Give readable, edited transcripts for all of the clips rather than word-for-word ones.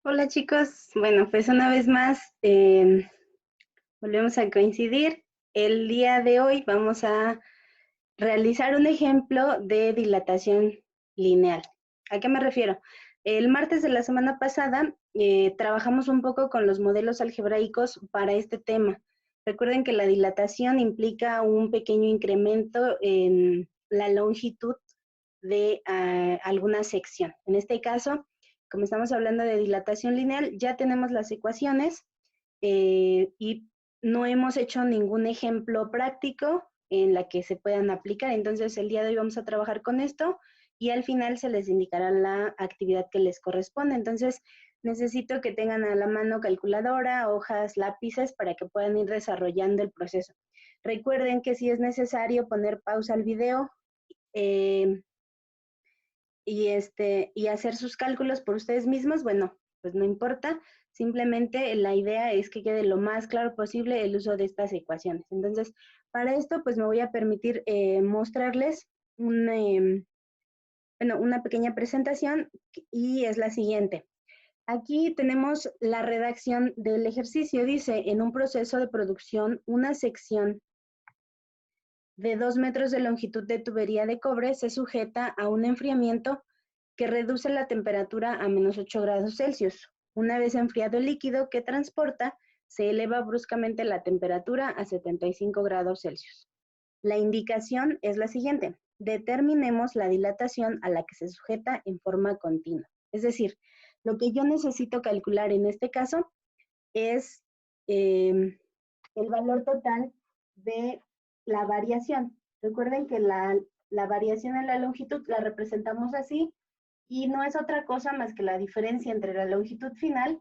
Hola chicos, bueno, pues una vez más volvemos a coincidir. El día de hoy vamos a realizar un ejemplo de dilatación lineal. ¿A qué me refiero? El martes de la semana pasada trabajamos un poco con los modelos algebraicos para este tema. Recuerden que la dilatación implica un pequeño incremento en la longitud de alguna sección. En este caso, como estamos hablando de dilatación lineal, ya tenemos las ecuaciones y no hemos hecho ningún ejemplo práctico en la que se puedan aplicar. Entonces, el día de hoy vamos a trabajar con esto y al final se les indicará la actividad que les corresponde. Entonces, necesito que tengan a la mano calculadora, hojas, lápices para que puedan ir desarrollando el proceso. Recuerden que si es necesario poner pausa al video, eh, y hacer sus cálculos por ustedes mismos, bueno, pues no importa, simplemente la idea es que quede lo más claro posible el uso de estas ecuaciones. Entonces, para esto, pues me voy a permitir mostrarles una pequeña presentación y es la siguiente. Aquí tenemos la redacción del ejercicio. Dice, en un proceso de producción, una sección de 2 metros de longitud de tubería de cobre se sujeta a un enfriamiento que reduce la temperatura a menos 8 grados Celsius. Una vez enfriado el líquido que transporta, se eleva bruscamente la temperatura a 75 grados Celsius. La indicación es la siguiente. Determinemos la dilatación a la que se sujeta en forma continua. Es decir, lo que yo necesito calcular en este caso es el valor total de la variación. Recuerden que la variación en la longitud la representamos así y no es otra cosa más que la diferencia entre la longitud final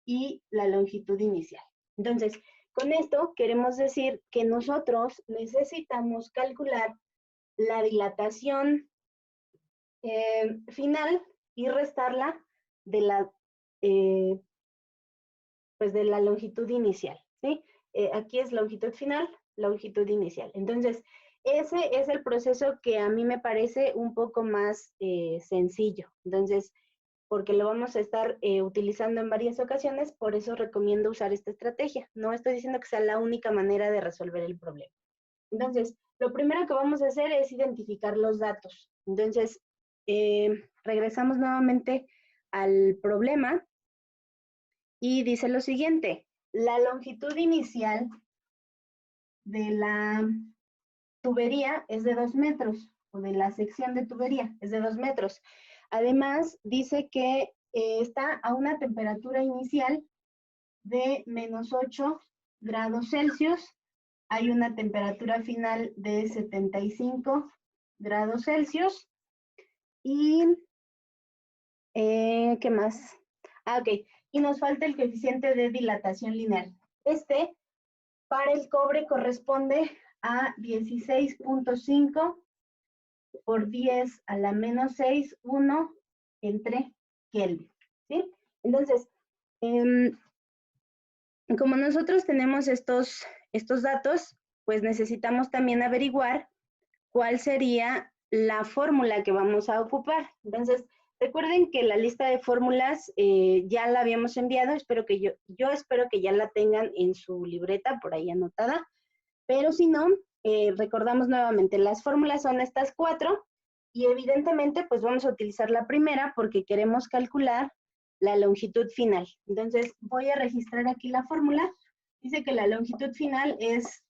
y la longitud inicial. Entonces, con esto queremos decir que nosotros necesitamos calcular la dilatación final y restarla de la, eh, pues de la longitud inicial, ¿sí? Aquí es longitud final, longitud inicial. Entonces, ese es el proceso que a mí me parece un poco más sencillo. Entonces, porque lo vamos a estar utilizando en varias ocasiones, por eso recomiendo usar esta estrategia. No estoy diciendo que sea la única manera de resolver el problema. Entonces, lo primero que vamos a hacer es identificar los datos. Entonces, regresamos nuevamente al problema y dice lo siguiente, la longitud inicial de la tubería es de 2 metros, o de la sección de tubería es de 2 metros. Además, dice que está a una temperatura inicial de menos 8 grados Celsius. Hay una temperatura final de 75 grados Celsius. Y, ¿qué más? Ok. Y nos falta el coeficiente de dilatación lineal. Este, para el cobre, corresponde a 16.5 por 10 a la menos 6, 1 entre Kelvin, ¿sí? Entonces, eh, como nosotros tenemos estos datos, pues necesitamos también averiguar cuál sería la fórmula que vamos a ocupar. Entonces, recuerden que la lista de fórmulas ya la habíamos enviado, yo espero que ya la tengan en su libreta por ahí anotada, pero si no, recordamos nuevamente, las fórmulas son estas 4 y evidentemente pues vamos a utilizar la primera porque queremos calcular la longitud final. Entonces voy a registrar aquí la fórmula. Dice que la longitud final es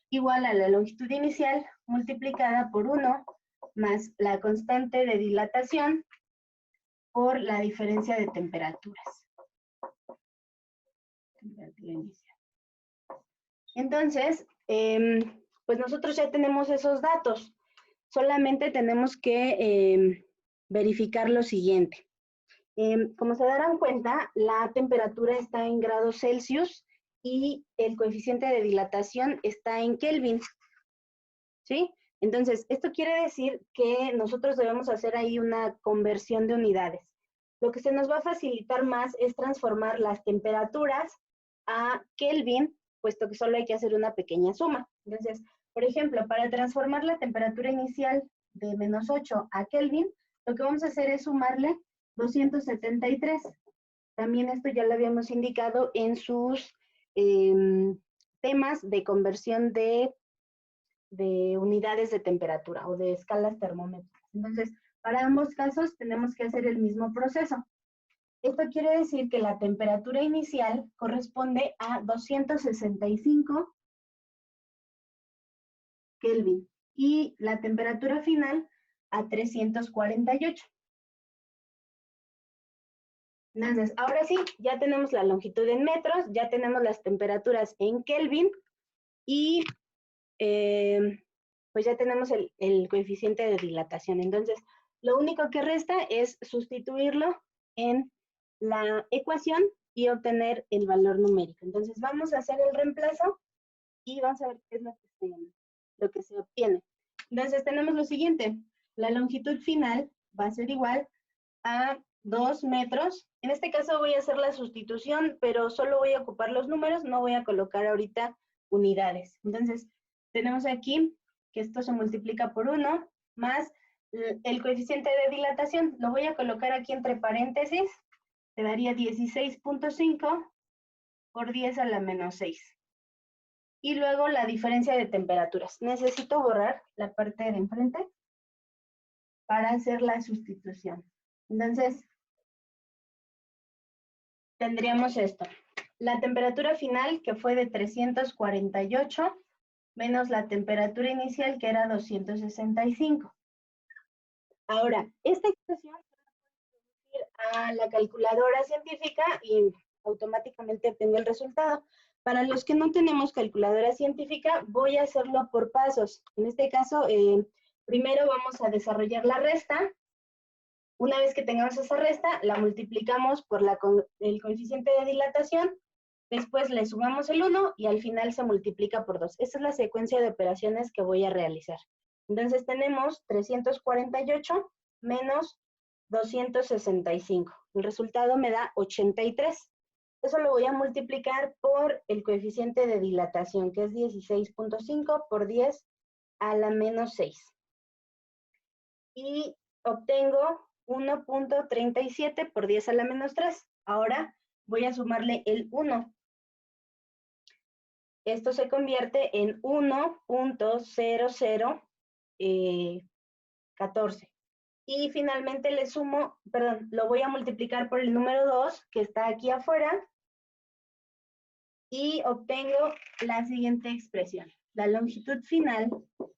igual a la longitud inicial multiplicada por 1 más la constante de dilatación por la diferencia de temperaturas. Temperatura inicial. Entonces, pues nosotros ya tenemos esos datos. Solamente tenemos que verificar lo siguiente. Como se darán cuenta, la temperatura está en grados Celsius y el coeficiente de dilatación está en Kelvin, ¿sí? Entonces, esto quiere decir que nosotros debemos hacer ahí una conversión de unidades. Lo que se nos va a facilitar más es transformar las temperaturas a Kelvin, puesto que solo hay que hacer una pequeña suma. Entonces, por ejemplo, para transformar la temperatura inicial de menos 8 a Kelvin, lo que vamos a hacer es sumarle 273. También esto ya lo habíamos indicado en sus temas de conversión de unidades de temperatura o de escalas termométricas. Entonces, para ambos casos tenemos que hacer el mismo proceso. Esto quiere decir que la temperatura inicial corresponde a 265 Kelvin y la temperatura final a 348. Entonces, ahora sí, ya tenemos la longitud en metros, ya tenemos las temperaturas en Kelvin y pues ya tenemos el coeficiente de dilatación. Entonces, lo único que resta es sustituirlo en la ecuación y obtener el valor numérico. Entonces, vamos a hacer el reemplazo y vamos a ver qué es lo que se obtiene. Entonces, tenemos lo siguiente. La longitud final va a ser igual a 2 metros. En este caso voy a hacer la sustitución, pero solo voy a ocupar los números, no voy a colocar ahorita unidades. Entonces, tenemos aquí que esto se multiplica por 1 más el coeficiente de dilatación. Lo voy a colocar aquí entre paréntesis. Te daría 16.5 por 10 a la menos 6. Y luego la diferencia de temperaturas. Necesito borrar la parte de enfrente para hacer la sustitución. Entonces, tendríamos esto. La temperatura final, que fue de 348, menos la temperatura inicial, que era 265. Ahora, esta expresión se va a ir a la calculadora científica y automáticamente obtengo el resultado. Para los que no tenemos calculadora científica, voy a hacerlo por pasos. En este caso, primero vamos a desarrollar la resta. Una vez que tengamos esa resta, la multiplicamos por el coeficiente de dilatación, después le sumamos el 1 y al final se multiplica por 2. Esa es la secuencia de operaciones que voy a realizar. Entonces tenemos 348 menos 265. El resultado me da 83. Eso lo voy a multiplicar por el coeficiente de dilatación, que es 16.5 por 10 a la menos 6. Y obtengo 1.37 por 10 a la menos 3. Ahora voy a sumarle el 1. Esto se convierte en 1.0014. Y finalmente le sumo, perdón, lo voy a multiplicar por el número 2, que está aquí afuera, y obtengo la siguiente expresión. La longitud final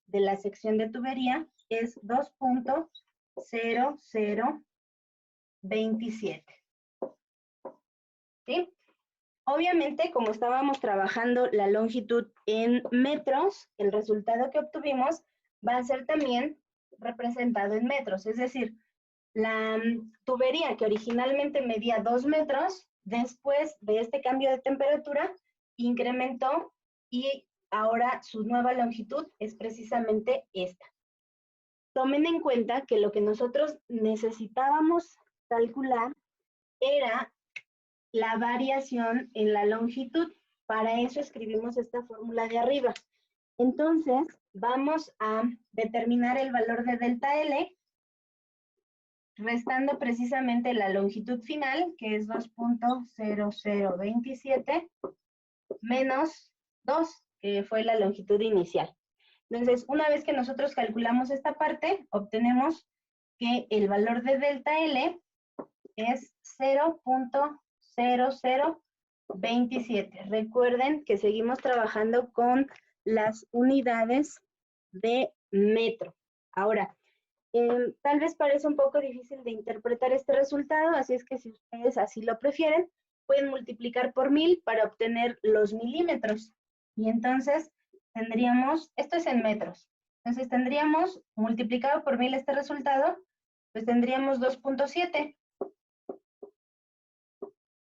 de la sección de tubería es 2.0027. ¿Sí? Obviamente, como estábamos trabajando la longitud en metros, el resultado que obtuvimos va a ser también representado en metros. Es decir, la tubería que originalmente medía 2 metros, después de este cambio de temperatura, incrementó y ahora su nueva longitud es precisamente esta. Tomen en cuenta que lo que nosotros necesitábamos calcular era la variación en la longitud. Para eso escribimos esta fórmula de arriba. Entonces, vamos a determinar el valor de delta L, restando precisamente la longitud final, que es 2.0027, menos 2, que fue la longitud inicial. Entonces, una vez que nosotros calculamos esta parte, obtenemos que el valor de delta L es 0.0027. Recuerden que seguimos trabajando con las unidades de metro. Ahora, tal vez parece un poco difícil de interpretar este resultado, así es que si ustedes así lo prefieren, pueden multiplicar por 1000 para obtener los milímetros. Y entonces tendríamos, esto es en metros, entonces tendríamos multiplicado por 1000 este resultado, pues tendríamos 2.7.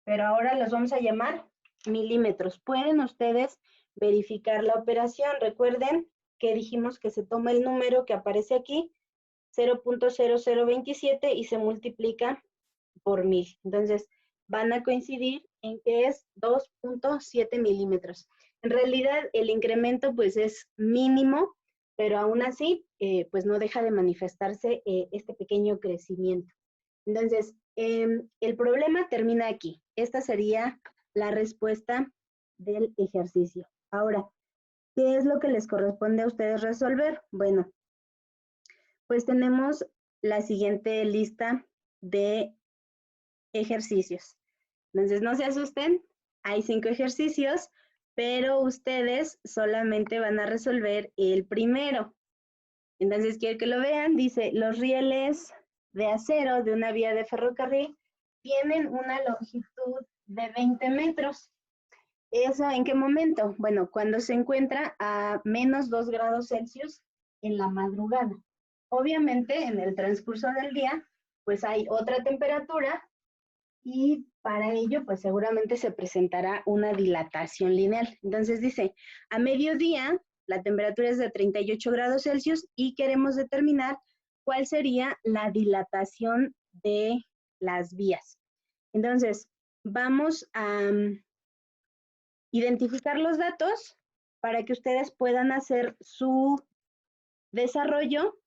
Pero ahora los vamos a llamar milímetros. Pueden ustedes verificar la operación. Recuerden que dijimos que se toma el número que aparece aquí, 0.0027, y se multiplica por 1000. Entonces, van a coincidir en que es 2.7 milímetros. En realidad, el incremento pues es mínimo, pero aún así, pues no deja de manifestarse este pequeño crecimiento. Entonces, el problema termina aquí. Esta sería la respuesta del ejercicio. Ahora, ¿qué es lo que les corresponde a ustedes resolver? Bueno, pues tenemos la siguiente lista de ejercicios. Entonces, no se asusten, hay 5 ejercicios, pero ustedes solamente van a resolver el primero. Entonces, quiero que lo vean. Dice, los rieles de acero de una vía de ferrocarril tienen una longitud de 20 metros. ¿Eso en qué momento? Bueno, cuando se encuentra a menos 2 grados Celsius en la madrugada. Obviamente, en el transcurso del día, pues hay otra temperatura y para ello, pues seguramente se presentará una dilatación lineal. Entonces dice, a mediodía, la temperatura es de 38 grados Celsius y queremos determinar cuál sería la dilatación de las vías. Entonces, vamos a identificar los datos para que ustedes puedan hacer su desarrollo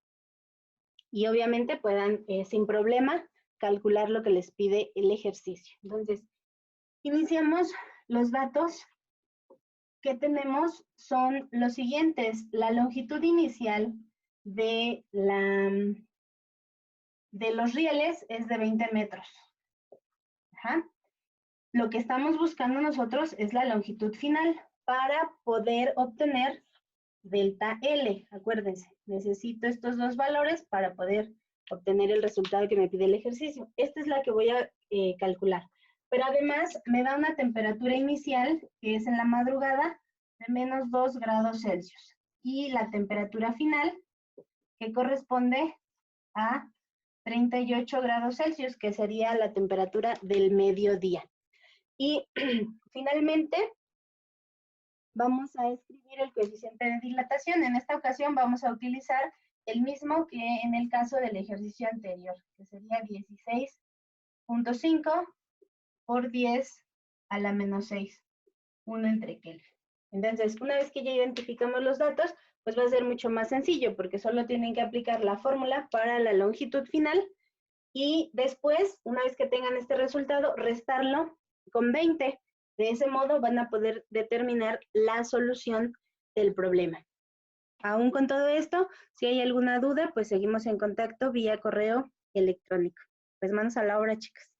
y obviamente puedan, sin problema, calcular lo que les pide el ejercicio. Entonces, iniciamos. Los datos que tenemos son los siguientes. La longitud inicial de los rieles es de 20 metros. Ajá. Lo que estamos buscando nosotros es la longitud final para poder obtener delta L. Acuérdense, necesito estos dos valores para poder obtener el resultado que me pide el ejercicio. Esta es la que voy a calcular. Pero además me da una temperatura inicial, que es en la madrugada, de menos 2 grados Celsius. Y la temperatura final, que corresponde a 38 grados Celsius, que sería la temperatura del mediodía. Y finalmente, vamos a escribir el coeficiente de dilatación. En esta ocasión vamos a utilizar el mismo que en el caso del ejercicio anterior, que sería 16.5 por 10 a la menos 6, 1 entre Kelvin. Entonces, una vez que ya identificamos los datos, pues va a ser mucho más sencillo, porque solo tienen que aplicar la fórmula para la longitud final y después, una vez que tengan este resultado, restarlo con 20. De ese modo van a poder determinar la solución del problema. Aún con todo esto, si hay alguna duda, pues seguimos en contacto vía correo electrónico. Pues manos a la obra, chicas.